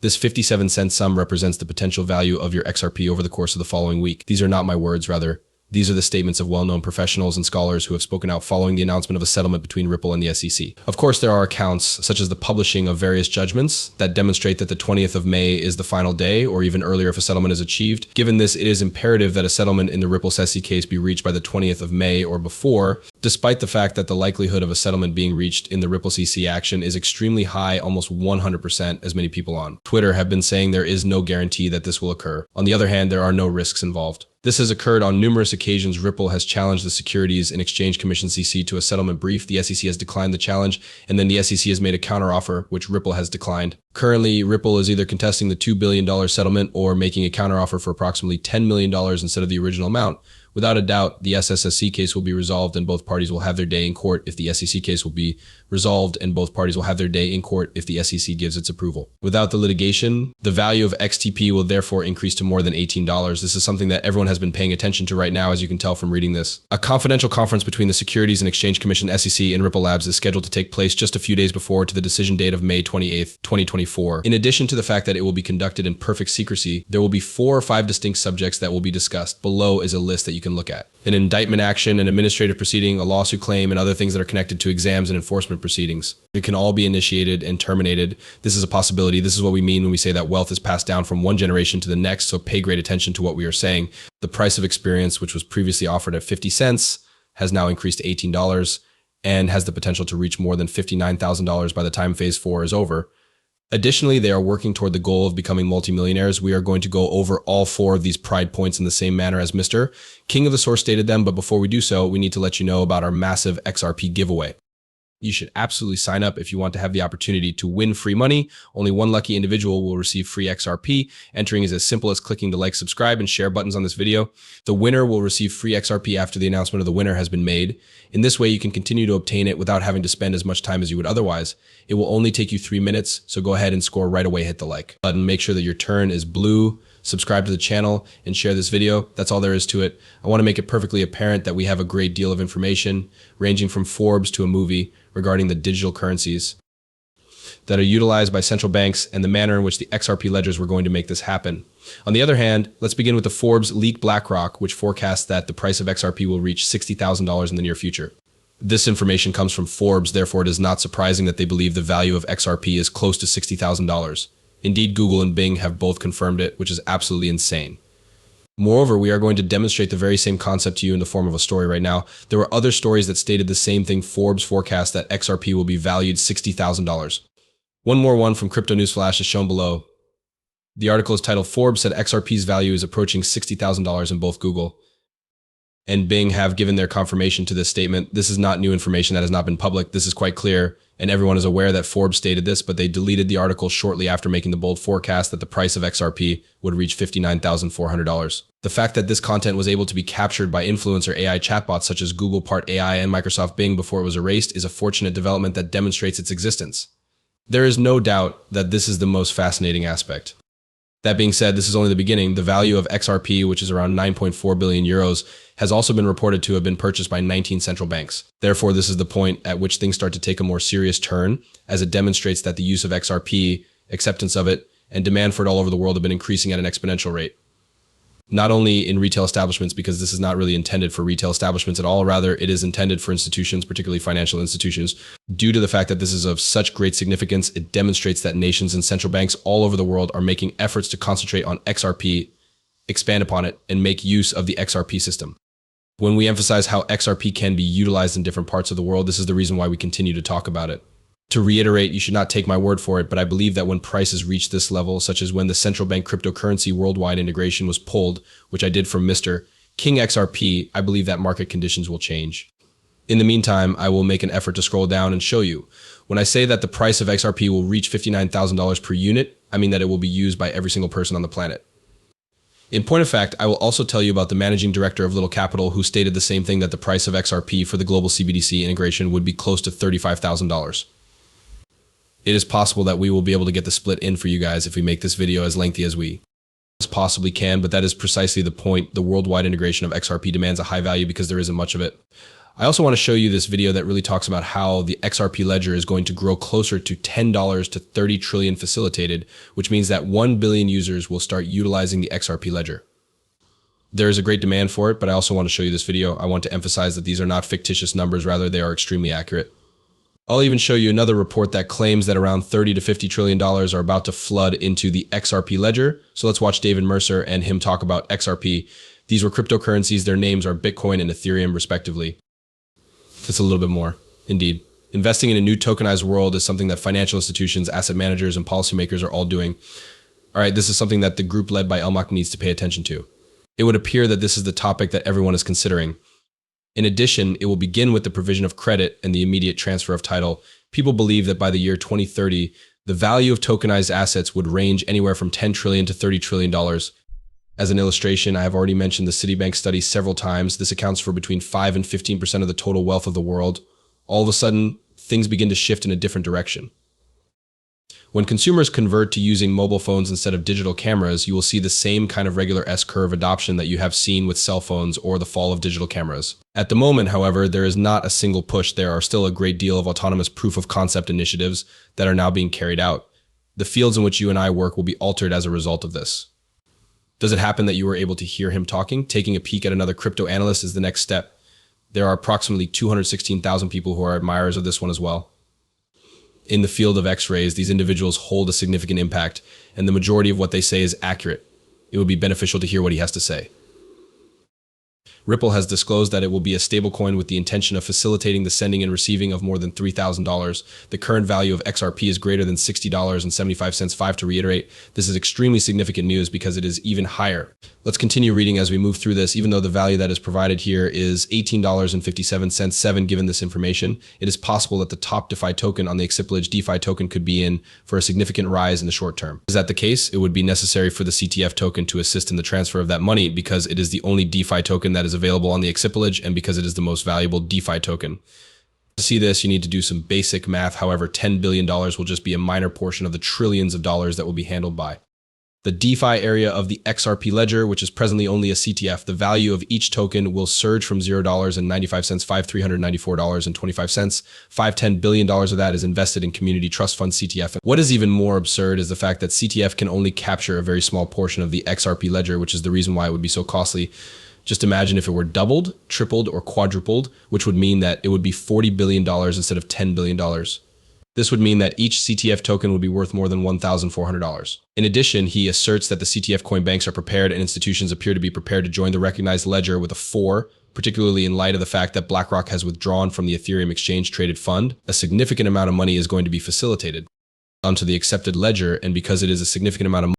This 57-cent sum represents the potential value of your XRP over the course of the following week. These are not my words, rather. These are the statements of well-known professionals and scholars who have spoken out following the announcement of a settlement between Ripple and the SEC. Of course, there are accounts, such as the publishing of various judgments, that demonstrate that the 20th of May is the final day, or even earlier if a settlement is achieved. Given this, it is imperative that a settlement in the Ripple SEC case be reached by the 20th of May or before, despite the fact that the likelihood of a settlement being reached in the Ripple CC action is extremely high, almost 100%, as many people on Twitter have been saying there is no guarantee that this will occur. On the other hand, there are no risks involved. This has occurred on numerous occasions. Ripple has challenged the Securities and Exchange Commission CC to a settlement brief. The SEC has declined the challenge, and then the SEC has made a counteroffer, which Ripple has declined. Currently, Ripple is either contesting the $2 billion settlement or making a counteroffer for approximately $10 million instead of the original amount. Without a doubt, the SSSC case will be resolved and both parties will have their day in court if the SEC case will be resolved, and both parties will have their day in court if the SEC gives its approval. Without the litigation, the value of XTP will therefore increase to more than $18. This is something that everyone has been paying attention to right now, as you can tell from reading this. A confidential conference between the Securities and Exchange Commission SEC and Ripple Labs is scheduled to take place just a few days before to the decision date of May 28th, 2024. In addition to the fact that it will be conducted in perfect secrecy, there will be 4 or 5 distinct subjects that will be discussed. Below is a list that you can look at: an indictment action, an administrative proceeding, a lawsuit claim, and other things that are connected to exams and enforcement proceedings. It can all be initiated and terminated. This is a possibility. This is what we mean when we say that wealth is passed down from one generation to the next, so pay great attention to what we are saying. The price of experience, which was previously offered at 50 cents, has now increased to $18 and has the potential to reach more than $59,000 by the time Phase 4 is over. Additionally, they are working toward the goal of becoming multimillionaires. We are going to go over all 4 of these pride points in the same manner as Mr. King of the Source stated them, but before we do so, we need to let you know about our massive XRP giveaway. You should absolutely sign up if you want to have the opportunity to win free money. Only one lucky individual will receive free XRP. Entering is as simple as clicking the like, subscribe, and share buttons on this video. The winner will receive free XRP after the announcement of the winner has been made. In this way, you can continue to obtain it without having to spend as much time as you would otherwise. It will only take you 3 minutes, so go ahead and score right away. Hit the like button. Make sure that your turn is blue. Subscribe to the channel and share this video. That's all there is to it. I want to make it perfectly apparent that we have a great deal of information, ranging from Forbes to a movie, regarding the digital currencies that are utilized by central banks and the manner in which the XRP ledgers were going to make this happen. On the other hand, let's begin with the Forbes leak BlackRock, which forecasts that the price of XRP will reach $60,000 in the near future. This information comes from Forbes, therefore it is not surprising that they believe the value of XRP is close to $60,000. Indeed, Google and Bing have both confirmed it, which is absolutely insane. Moreover, we are going to demonstrate the very same concept to you in the form of a story right now. There were other stories that stated the same thing. Forbes forecast that XRP will be valued $60,000. One more one from Crypto News Flash is shown below. The article is titled, "Forbes said XRP's value is approaching $60,000 in both Google and Bing have given their confirmation to this statement." This is not new information that has not been public. This is quite clear, and everyone is aware that Forbes stated this, but they deleted the article shortly after making the bold forecast that the price of XRP would reach $59,400. The fact that this content was able to be captured by influencer AI chatbots such as Google Part AI and Microsoft Bing before it was erased is a fortunate development that demonstrates its existence. There is no doubt that this is the most fascinating aspect. That being said, this is only the beginning. The value of XRP, which is around 9.4 billion euros, has also been reported to have been purchased by 19 central banks. Therefore, this is the point at which things start to take a more serious turn, as it demonstrates that the use of XRP, acceptance of it, and demand for it all over the world have been increasing at an exponential rate. Not only in retail establishments, because this is not really intended for retail establishments at all, rather it is intended for institutions, particularly financial institutions. Due to the fact that this is of such great significance, it demonstrates that nations and central banks all over the world are making efforts to concentrate on XRP, expand upon it, and make use of the XRP system. When we emphasize how XRP can be utilized in different parts of the world, this is the reason why we continue to talk about it. To reiterate, you should not take my word for it, but I believe that when prices reach this level, such as when the central bank cryptocurrency worldwide integration was pulled, which I did from Mr. King XRP, I believe that market conditions will change. In the meantime, I will make an effort to scroll down and show you. When I say that the price of XRP will reach $59,000 per unit, I mean that it will be used by every single person on the planet. In point of fact, I will also tell you about the managing director of Little Capital, who stated the same thing, that the price of XRP for the global CBDC integration would be close to $35,000. It is possible that we will be able to get the split in for you guys if we make this video as lengthy as we possibly can, but that is precisely the point. The worldwide integration of XRP demands a high value because there isn't much of it. I also want to show you this video that really talks about how the XRP ledger is going to grow closer to $10 to 30 trillion facilitated, which means that 1 billion users will start utilizing the XRP ledger. There is a great demand for it, but I also want to show you this video. I want to emphasize that these are not fictitious numbers, rather they are extremely accurate. I'll even show you another report that claims that around $30 to $50 trillion are about to flood into the XRP ledger. So let's watch David Mercer and him talk about XRP. These were cryptocurrencies. Their names are Bitcoin and Ethereum, respectively. It's a little bit more, indeed. Investing in a new tokenized world is something that financial institutions, asset managers, and policymakers are all doing. All right, this is something that the group led by Elmak needs to pay attention to. It would appear that this is the topic that everyone is considering. In addition, it will begin with the provision of credit and the immediate transfer of title. People believe that by the year 2030, the value of tokenized assets would range anywhere from $10 trillion to $30 trillion. As an illustration, I have already mentioned the Citibank study several times. This accounts for between 5 and 15% of the total wealth of the world. All of a sudden, things begin to shift in a different direction. When consumers convert to using mobile phones instead of digital cameras, you will see the same kind of regular S-curve adoption that you have seen with cell phones or the fall of digital cameras. At the moment, however, there is not a single push. There are still a great deal of autonomous proof of concept initiatives that are now being carried out. The fields in which you and I work will be altered as a result of this. Does it happen that you were able to hear him talking? Taking a peek at another crypto analyst is the next step. There are approximately 216,000 people who are admirers of this one as well. In the field of X-rays, these individuals hold a significant impact, and the majority of what they say is accurate. It would be beneficial to hear what he has to say. Ripple has disclosed that it will be a stablecoin with the intention of facilitating the sending and receiving of more than $3,000. The current value of XRP is greater than $60.75. To reiterate, this is extremely significant news because it is even higher. Let's continue reading as we move through this. Even though the value that is provided here is $18.57, given this information, it is possible that the top DeFi token on the Excipilage DeFi token could be in for a significant rise in the short term. Is that the case? It would be necessary for the CTF token to assist in the transfer of that money because it is the only DeFi token that is available on the Excipilage and because it is the most valuable DeFi token. To see this, you need to do some basic math. However, $10 billion will just be a minor portion of the trillions of dollars that will be handled by the DeFi area of the XRP ledger, which is presently only a CTF. The value of each token will surge from $0.95, $394.25. $10 billion of that is invested in community trust fund CTF. What is even more absurd is the fact that CTF can only capture a very small portion of the XRP ledger, which is the reason why it would be so costly. Just imagine if it were doubled, tripled, or quadrupled, which would mean that it would be $40 billion instead of $10 billion. This would mean that each CTF token would be worth more than $1,400. In addition, he asserts that the CTF coin banks are prepared and institutions appear to be prepared to join the recognized ledger with a 4, particularly in light of the fact that BlackRock has withdrawn from the Ethereum exchange-traded fund. A significant amount of money is going to be facilitated onto the accepted ledger, and because it is a significant amount of